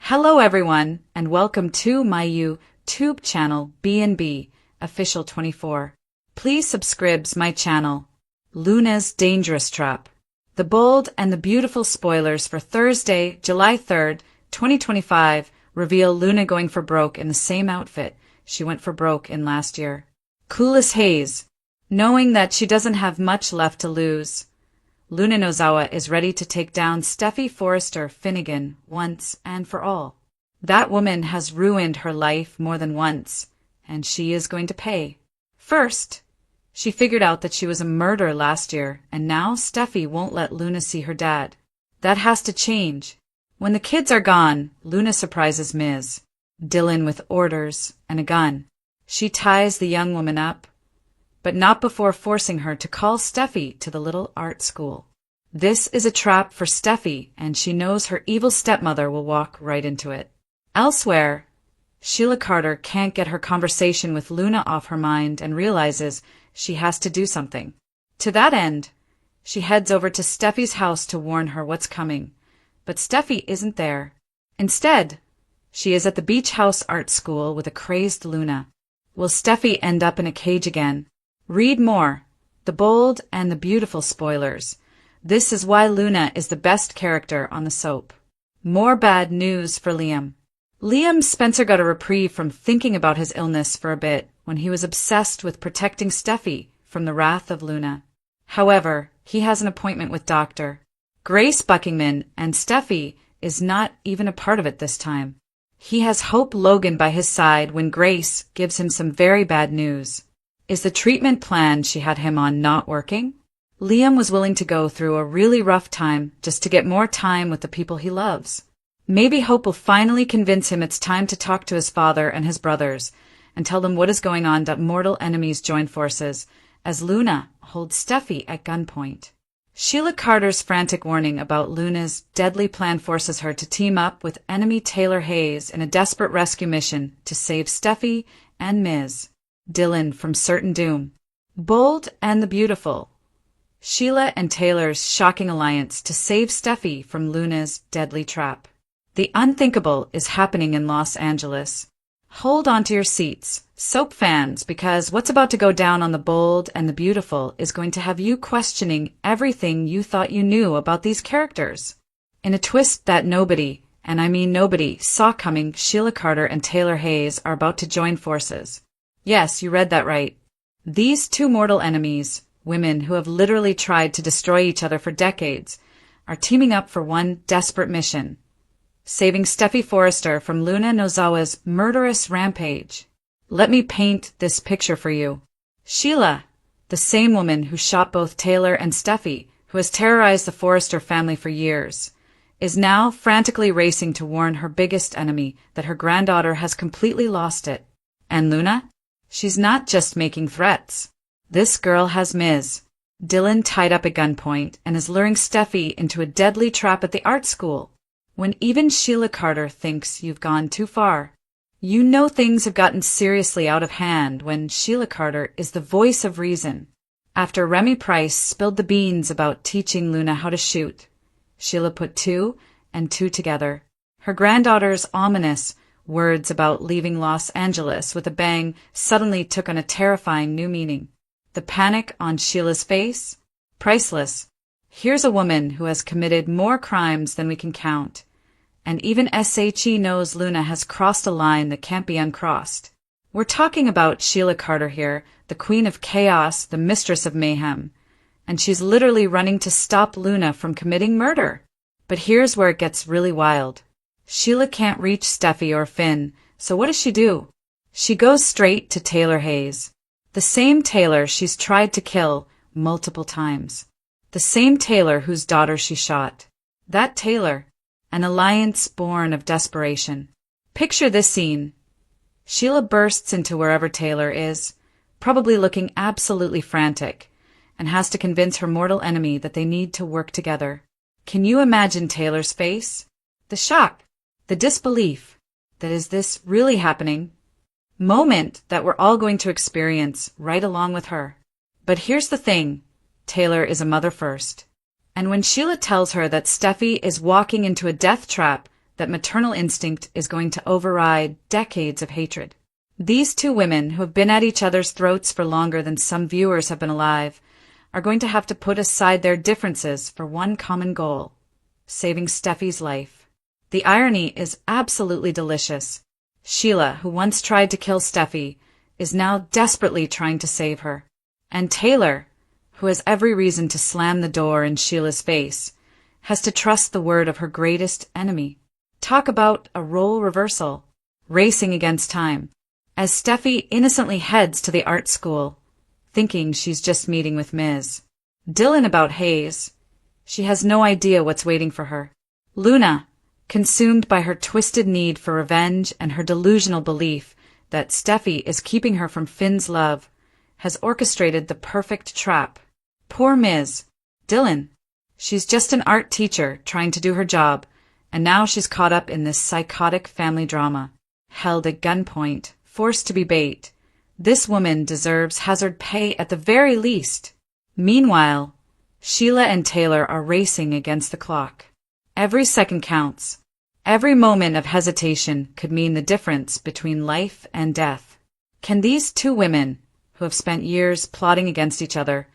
Hello everyone, and welcome to my YouTube channel B&B Official 24. Please subscribe my channel. Luna's Dangerous Trap. The bold and the beautiful spoilers for Thursday, July 3rd, 2025 reveal Luna going for broke in the same outfit she went for broke in last year. Cool as haze. Knowing that she doesn't have much left to lose, Luna Nozawa is ready to take down Steffy Forrester Finnegan once and for all. That woman has ruined her life more than once, and she is going to pay. First, she figured out that she was a murderer last year, and now Steffy won't let Luna see her dad. That has to change. When the kids are gone, Luna surprises Ms. Dylan with orders and a gun. She ties the young woman up, but not before forcing her to call Steffy to the little art school. This is a trap for Steffy, and she knows her evil stepmother will walk right into it. Elsewhere, Sheila Carter can't get her conversation with Luna off her mind and realizes she has to do something. To that end, she heads over to Steffy's house to warn her what's coming, but Steffy isn't there. Instead, she is at the beach house art school with a crazed Luna. Will Steffy end up in a cage again? Read more. The bold and the beautiful spoilers. This is why Luna is the best character on the soap. More bad news for Liam. Liam Spencer got a reprieve from thinking about his illness for a bit when he was obsessed with protecting Steffy from the wrath of Luna. However, he has an appointment with Dr. Grace Buckingman, and Steffy is not even a part of it this time. He has Hope Logan by his side when Grace gives him some very bad news. Is the treatment plan she had him on not working? Liam was willing to go through a really rough time just to get more time with the people he loves. Maybe Hope will finally convince him it's time to talk to his father and his brothers and tell them what is going on, that mortal enemies join forces as Luna holds Steffy at gunpoint. Sheila Carter's frantic warning about Luna's deadly plan forces her to team up with enemy Taylor Hayes in a desperate rescue mission to save Steffy and Ms. Dylan from certain doom. Bold and the beautiful. Sheila and Taylor's shocking alliance to save Steffy from Luna's deadly trap. The unthinkable is happening in Los Angeles. Hold on to your seats, soap fans, because what's about to go down on The Bold and the Beautiful is going to have you questioning everything you thought you knew about these characters. In a twist that nobody, and I mean nobody, saw coming, Sheila Carter and Taylor Hayes are about to join forces. Yes, you read that right. These two mortal enemies, women who have literally tried to destroy each other for decades, are teaming up for one desperate mission: saving Steffy Forrester from Luna Nozawa's murderous rampage. Let me paint this picture for you. Sheila, the same woman who shot both Taylor and Steffy, who has terrorized the Forrester family for years, is now frantically racing to warn her biggest enemy that her granddaughter has completely lost it. And Luna? She's not just making threats. This girl has Ms. Dylan tied up at gunpoint and is luring Steffy into a deadly trap at the art school. When even Sheila Carter thinks you've gone too far, you know things have gotten seriously out of hand when Sheila Carter is the voice of reason. After Remy Price spilled the beans about teaching Luna how to shoot, Sheila put two and two together. Her granddaughter's ominous words about leaving Los Angeles with a bang suddenly took on a terrifying new meaning. The panic on Sheila's face? Priceless. Here's a woman who has committed more crimes than we can count, and even SHE knows Luna has crossed a line that can't be uncrossed. We're talking about Sheila Carter here, the queen of chaos, the mistress of mayhem, and she's literally running to stop Luna from committing murder. But here's where it gets really wild. Sheila can't reach Steffy or Finn, so what does she do? She goes straight to Taylor Hayes. The same Taylor she's tried to kill multiple times. The same Taylor whose daughter she shot. That Taylor, an alliance born of desperation. Picture this scene. Sheila bursts into wherever Taylor is, probably looking absolutely frantic, and has to convince her mortal enemy that they need to work together. Can you imagine Taylor's face? The shock. The disbelief that is this really happening? Moment that we're all going to experience right along with her. But here's the thing. Taylor is a mother first. And when Sheila tells her that Steffy is walking into a death trap that maternal instinct is going to override decades of hatred. These two women, who have been at each other's throats for longer than some viewers have been alive, are going to have to put aside their differences for one common goal: saving Steffy's life. The irony is absolutely delicious. Sheila, who once tried to kill Steffy, is now desperately trying to save her. And Taylor, who has every reason to slam the door in Sheila's face, has to trust the word of her greatest enemy. Talk about a role reversal, racing against time, as Steffy innocently heads to the art school, thinking she's just meeting with Ms. Dillon about Hayes. She has no idea what's waiting for her. Luna, consumed by her twisted need for revenge and her delusional belief that Steffy is keeping her from Finn's love, has orchestrated the perfect trap. Poor Ms. Dillon. She's just an art teacher trying to do her job, and now she's caught up in this psychotic family drama. Held at gunpoint, forced to be bait. This woman deserves hazard pay at the very least. Meanwhile, Sheila and Taylor are racing against the clock. Every second counts. Every moment of hesitation could mean the difference between life and death. Can these two women, who have spent years plotting against each other,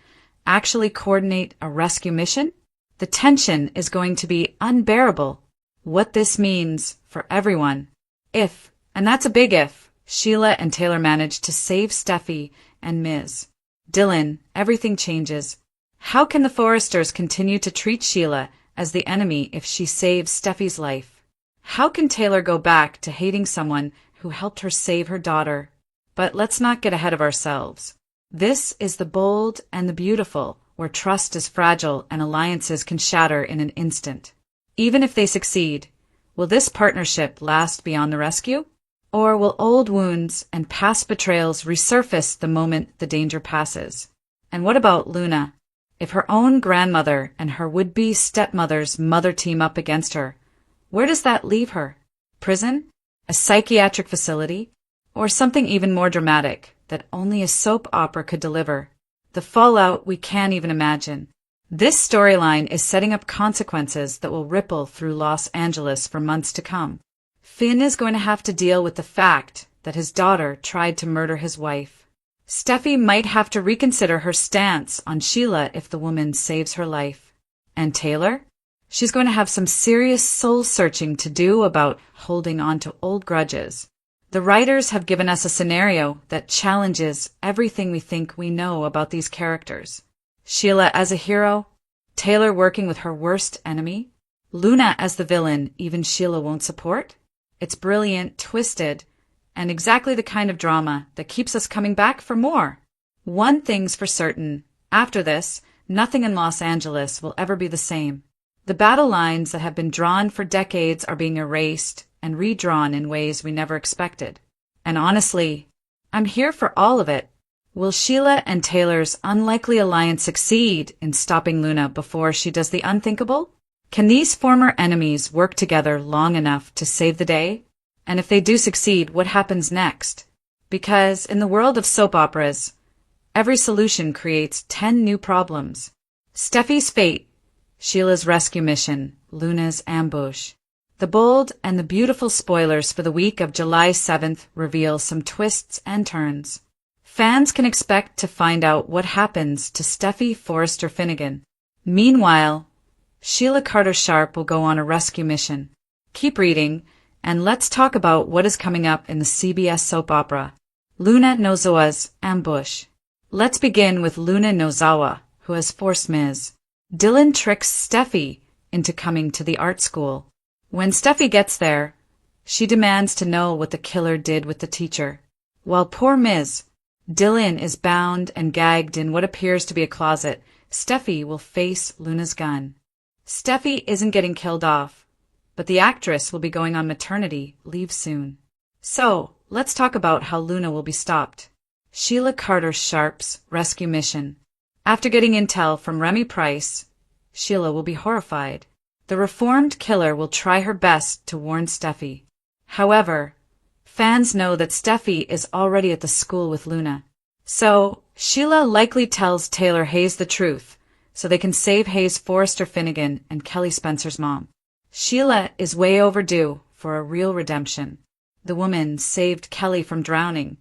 actually coordinate a rescue mission? The tension is going to be unbearable. What this means for everyone. If, and that's a big if, Sheila and Taylor manage to save Steffy and Ms. Dillon, everything changes. How can the Forresters continue to treat Sheila as the enemy if she saves Steffy's life? How can Taylor go back to hating someone who helped her save her daughter? But let's not get ahead of ourselves. This is the bold and the beautiful, where trust is fragile and alliances can shatter in an instant. Even if they succeed, will this partnership last beyond the rescue? Or will old wounds and past betrayals resurface the moment the danger passes? And what about Luna? If her own grandmother and her would-be stepmother's mother team up against her, where does that leave her? Prison? A psychiatric facility? Or something even more dramatic that only a soap opera could deliver? The fallout we can't even imagine. This storyline is setting up consequences that will ripple through Los Angeles for months to come. Finn is going to have to deal with the fact that his daughter tried to murder his wife. Steffy might have to reconsider her stance on Sheila if the woman saves her life. And Taylor? She's going to have some serious soul-searching to do about holding on to old grudges. The writers have given us a scenario that challenges everything we think we know about these characters. Sheila as a hero, Taylor working with her worst enemy, Luna as the villain even Sheila won't support. It's brilliant, twisted, and exactly the kind of drama that keeps us coming back for more. One thing's for certain, after this, nothing in Los Angeles will ever be the same. The battle lines that have been drawn for decades are being erased and redrawn in ways we never expected. And honestly, I'm here for all of it. Will Sheila and Taylor's unlikely alliance succeed in stopping Luna before she does the unthinkable? Can these former enemies work together long enough to save the day? And if they do succeed, what happens next? Because in the world of soap operas, every solution creates 10 new problems. Steffy's fate, Sheila's rescue mission, Luna's ambush. The bold and the beautiful spoilers for the week of July 7th reveal some twists and turns. Fans can expect to find out what happens to Steffy Forrester Finnegan. Meanwhile, Sheila Carter-Sharp will go on a rescue mission. Keep reading, and let's talk about what is coming up in the CBS soap opera, Luna Nozawa's Ambush. Let's begin with Luna Nozawa, who has forced Ms. Dillon tricks Steffy into coming to the art school. When Steffy gets there, she demands to know what the killer did with the teacher. While poor Ms. Dillon is bound and gagged in what appears to be a closet, Steffy will face Luna's gun. Steffy isn't getting killed off, but the actress will be going on maternity leave soon. So, let's talk about how Luna will be stopped. Sheila Carter-Sharp's rescue mission. After getting intel from Remy Price, Sheila will be horrified. The reformed killer will try her best to warn Steffy. However, fans know that Steffy is already at the school with Luna. So, Sheila likely tells Taylor Hayes the truth, so they can save Hayes' Forrester Finnegan and Kelly Spencer's mom. Sheila is way overdue for a real redemption. The woman saved Kelly from drowning,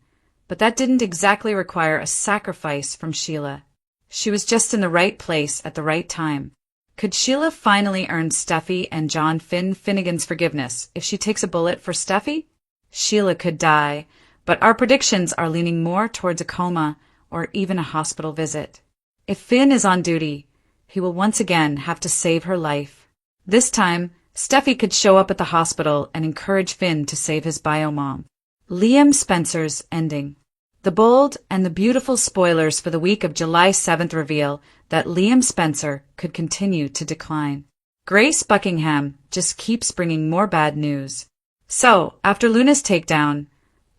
but that didn't exactly require a sacrifice from Sheila. She was just in the right place at the right time. Could Sheila finally earn Steffy and John Finnegan's forgiveness if she takes a bullet for Steffy? Sheila could die, but our predictions are leaning more towards a coma or even a hospital visit. If Finn is on duty, he will once again have to save her life. This time, Steffy could show up at the hospital and encourage Finn to save his bio-mom. Liam Spencer's ending. The bold and the beautiful spoilers for the week of July 7th reveal that Liam Spencer could continue to decline. Grace Buckingham just keeps bringing more bad news. So, after Luna's takedown,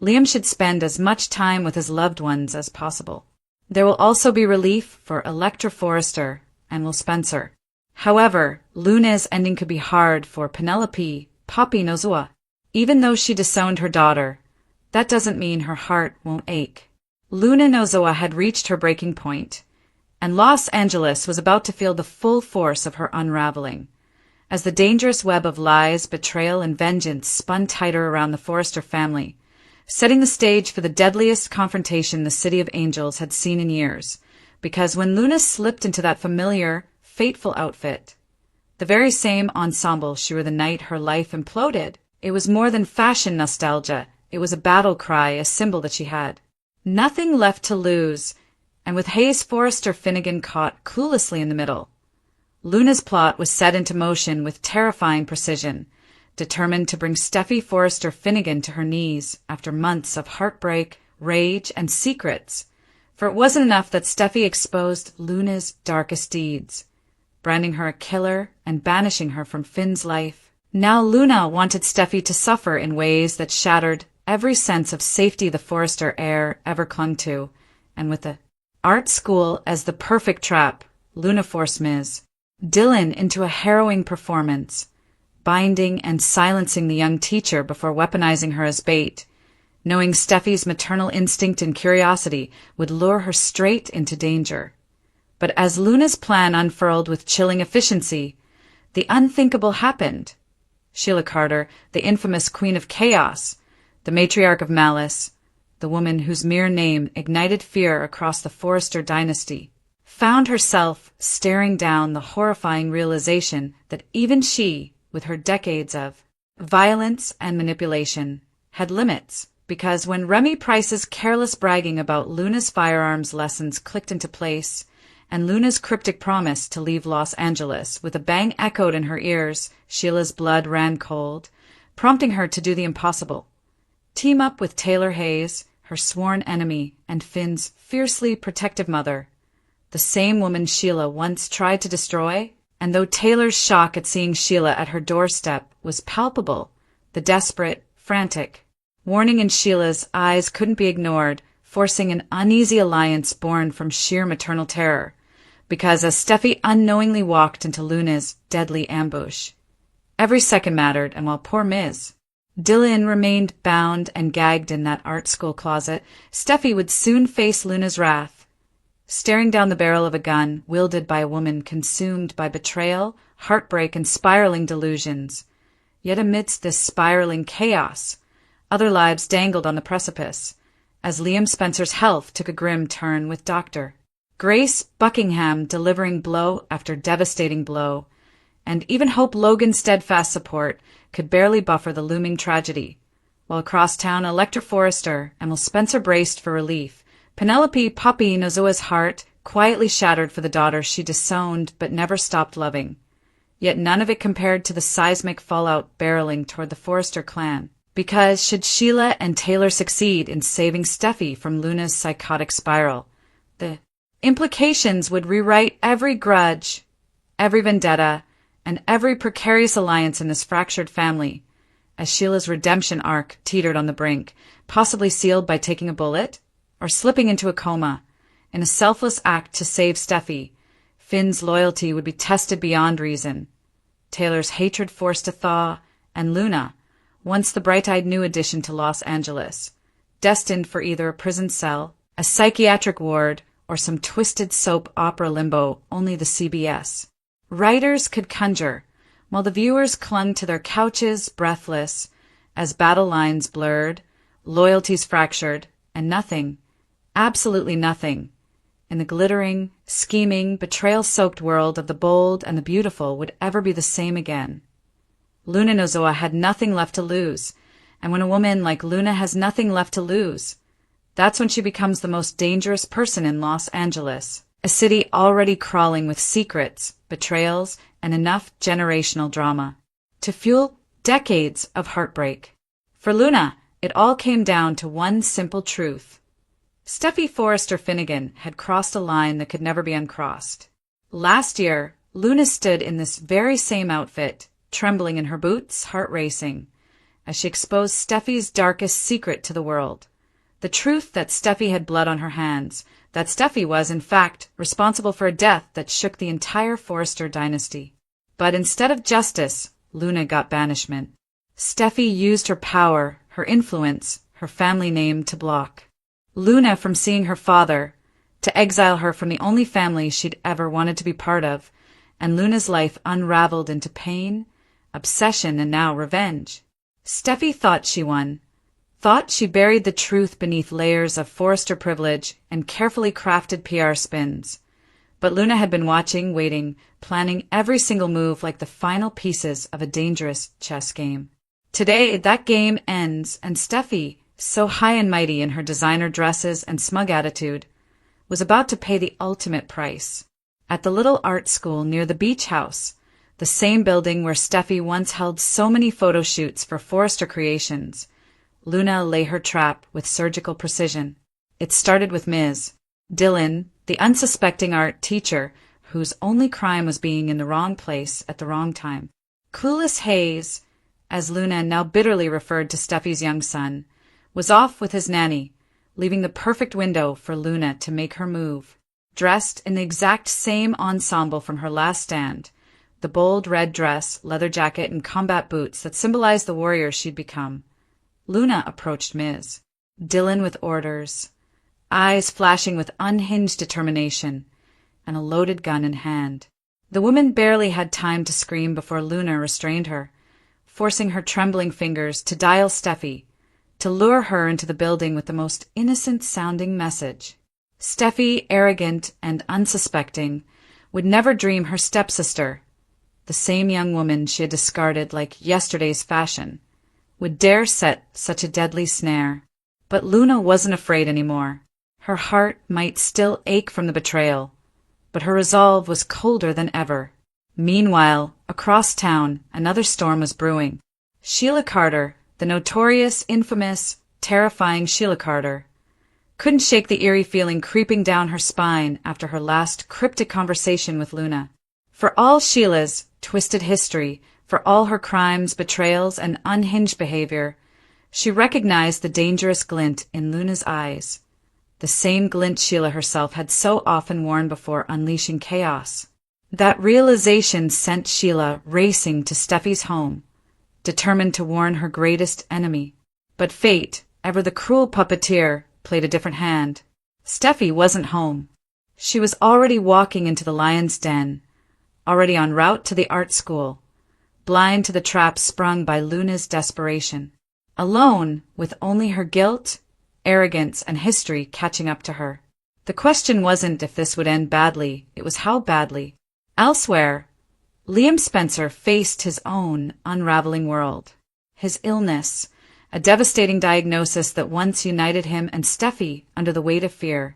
Liam should spend as much time with his loved ones as possible. There will also be relief for Electra Forrester and Will Spencer. However, Luna's ending could be hard for Penelope Poppy Nozua. Even though she disowned her daughter, that doesn't mean her heart won't ache. Luna Nozua had reached her breaking point, and Los Angeles was about to feel the full force of her unraveling. As the dangerous web of lies, betrayal, and vengeance spun tighter around the Forrester family, setting the stage for the deadliest confrontation the City of Angels had seen in years, because when Luna slipped into that familiar, fateful outfit, the very same ensemble she wore the night her life imploded, it was more than fashion nostalgia. It was a battle cry, a symbol that she had. Nothing left to lose, and with Hayes Forrester Finnegan caught cluelessly in the middle, Luna's plot was set into motion with terrifying precision, determined to bring Steffy Forrester Finnegan to her knees after months of heartbreak, rage, and secrets. For it wasn't enough that Steffy exposed Luna's darkest deeds, branding her a killer and banishing her from Finn's life. Now Luna wanted Steffy to suffer in ways that shattered every sense of safety the Forrester heir ever clung to, and with the art school as the perfect trap, Luna forced Ms. Dillon into a harrowing performance, binding and silencing the young teacher before weaponizing her as bait, knowing Steffy's maternal instinct and curiosity would lure her straight into danger. But as Luna's plan unfurled with chilling efficiency, the unthinkable happened. Sheila Carter, the infamous Queen of Chaos, the matriarch of malice, the woman whose mere name ignited fear across the Forrester dynasty, found herself staring down the horrifying realization that even she, with her decades of violence and manipulation, had limits, because when Remy Price's careless bragging about Luna's firearms lessons clicked into place, and Luna's cryptic promise to leave Los Angeles with a bang echoed in her ears, Sheila's blood ran cold, prompting her to do the impossible. Team up with Taylor Hayes, her sworn enemy, and Finn's fiercely protective mother, the same woman Sheila once tried to destroy. And though Taylor's shock at seeing Sheila at her doorstep was palpable, the desperate, frantic warning in Sheila's eyes couldn't be ignored, forcing an uneasy alliance born from sheer maternal terror, because as Steffy unknowingly walked into Luna's deadly ambush, every second mattered, and while poor Ms. Dillon remained bound and gagged in that art school closet, Steffy would soon face Luna's wrath, staring down the barrel of a gun wielded by a woman consumed by betrayal, heartbreak, and spiraling delusions. Yet amidst this spiraling chaos, other lives dangled on the precipice, as Liam Spencer's health took a grim turn with Dr. Grace Buckingham delivering blow after devastating blow, and even Hope Logan's steadfast support could barely buffer the looming tragedy. While across town, Electra Forrester and Will Spencer braced for relief, Penelope Poppy Nozoa's heart quietly shattered for the daughter she disowned but never stopped loving. Yet none of it compared to the seismic fallout barreling toward the Forrester clan. Because should Sheila and Taylor succeed in saving Steffy from Luna's psychotic spiral, the implications would rewrite every grudge, every vendetta, and every precarious alliance in this fractured family, as Sheila's redemption arc teetered on the brink, possibly sealed by taking a bullet or slipping into a coma. In a selfless act to save Steffy, Finn's loyalty would be tested beyond reason, Taylor's hatred forced to thaw, and Luna, once the bright-eyed new addition to Los Angeles, destined for either a prison cell, a psychiatric ward, or some twisted soap opera limbo only the CBS writers could conjure, while the viewers clung to their couches, breathless, as battle lines blurred, loyalties fractured, and nothing, absolutely nothing, in the glittering, scheming, betrayal-soaked world of the bold and the beautiful would ever be the same again. Luna Nozoa had nothing left to lose, and when a woman like Luna has nothing left to lose, that's when she becomes the most dangerous person in Los Angeles, a city already crawling with secrets, betrayals, and enough generational drama to fuel decades of heartbreak. For Luna, it all came down to one simple truth. Steffy Forrester Finnegan had crossed a line that could never be uncrossed. Last year, Luna stood in this very same outfit, trembling in her boots, heart racing, as she exposed Steffy's darkest secret to the world. The truth that Steffy had blood on her hands, that Steffy was, in fact, responsible for a death that shook the entire Forrester dynasty. But instead of justice, Luna got banishment. Steffy used her power, her influence, her family name to block Luna from seeing her father, to exile her from the only family she'd ever wanted to be part of, and Luna's life unraveled into pain, obsession, and now revenge. Steffy thought she won, thought she buried the truth beneath layers of Forrester privilege and carefully crafted PR spins. But Luna had been watching, waiting, planning every single move like the final pieces of a dangerous chess game. Today, that game ends, and Steffy, so high and mighty in her designer dresses and smug attitude, was about to pay the ultimate price. At the little art school near the beach house, the same building where Steffy once held so many photo shoots for Forrester Creations, Luna lay her trap with surgical precision. It started with Ms. Dylan, the unsuspecting art teacher whose only crime was being in the wrong place at the wrong time. Clueless Hayes, as Luna now bitterly referred to Steffy's young son, was off with his nanny, leaving the perfect window for Luna to make her move. Dressed in the exact same ensemble from her last stand, the bold red dress, leather jacket, and combat boots that symbolized the warrior she'd become, Luna approached Ms. Dylan with orders, eyes flashing with unhinged determination, and a loaded gun in hand. The woman barely had time to scream before Luna restrained her, forcing her trembling fingers to dial Steffy, to lure her into the building with the most innocent-sounding message. Steffy, arrogant and unsuspecting, would never dream her stepsister, the same young woman she had discarded like yesterday's fashion, would dare set such a deadly snare. But Luna wasn't afraid anymore. Her heart might still ache from the betrayal, but her resolve was colder than ever. Meanwhile, across town, another storm was brewing. Sheila Carter, the notorious, infamous, terrifying Sheila Carter, couldn't shake the eerie feeling creeping down her spine after her last cryptic conversation with Luna. For all Sheila's twisted history, for all her crimes, betrayals, and unhinged behavior, she recognized the dangerous glint in Luna's eyes, the same glint Sheila herself had so often worn before unleashing chaos. That realization sent Sheila racing to Steffy's home, determined to warn her greatest enemy. But fate, ever the cruel puppeteer, played a different hand. Steffy wasn't home. She was already walking into the lion's den, already en route to the art school, blind to the trap sprung by Luna's desperation, alone with only her guilt, arrogance, and history catching up to her. The question wasn't if this would end badly, it was how badly. Elsewhere, Liam Spencer faced his own unraveling world. His illness, a devastating diagnosis that once united him and Steffy under the weight of fear,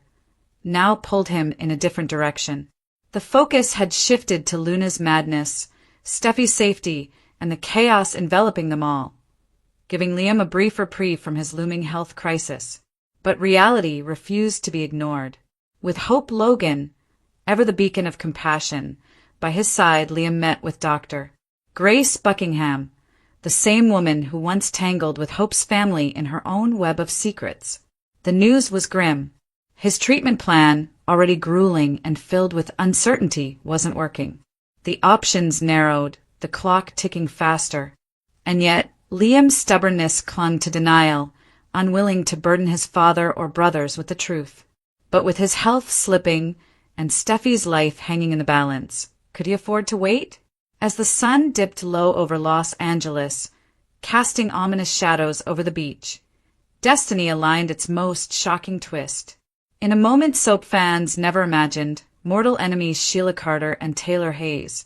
now pulled him in a different direction. The focus had shifted to Luna's madness, Steffy's safety, and the chaos enveloping them all, giving Liam a brief reprieve from his looming health crisis. But reality refused to be ignored. With Hope Logan, ever the beacon of compassion, by his side, Liam met with Dr. Grace Buckingham, the same woman who once tangled with Hope's family in her own web of secrets. The news was grim. His treatment plan, already grueling and filled with uncertainty, wasn't working. The options narrowed, the clock ticking faster. And yet, Liam's stubbornness clung to denial, unwilling to burden his father or brothers with the truth. But with his health slipping and Steffy's life hanging in the balance, could he afford to wait? As the sun dipped low over Los Angeles, casting ominous shadows over the beach, destiny aligned its most shocking twist. In a moment soap fans never imagined, mortal enemies Sheila Carter and Taylor Hayes,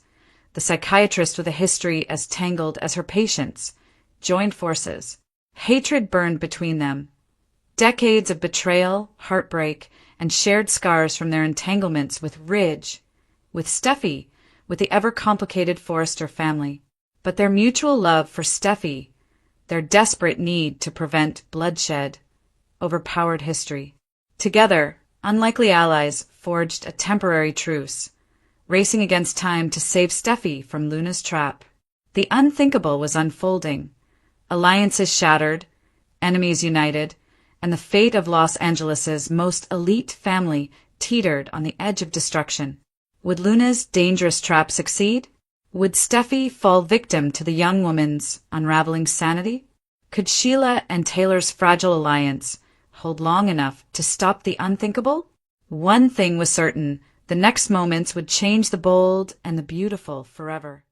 the psychiatrist with a history as tangled as her patients, joined forces. Hatred burned between them. Decades of betrayal, heartbreak, and shared scars from their entanglements with Ridge, with Steffy, with the ever-complicated Forrester family. But their mutual love for Steffy, their desperate need to prevent bloodshed, overpowered history. Together, unlikely allies forged a temporary truce, racing against time to save Steffy from Luna's trap. The unthinkable was unfolding. Alliances shattered, enemies united, and the fate of Los Angeles's most elite family teetered on the edge of destruction. Would Luna's dangerous trap succeed? Would Steffy fall victim to the young woman's unraveling sanity? Could Sheila and Taylor's fragile alliance hold long enough to stop the unthinkable? One thing was certain, the next moments would change the bold and the beautiful forever.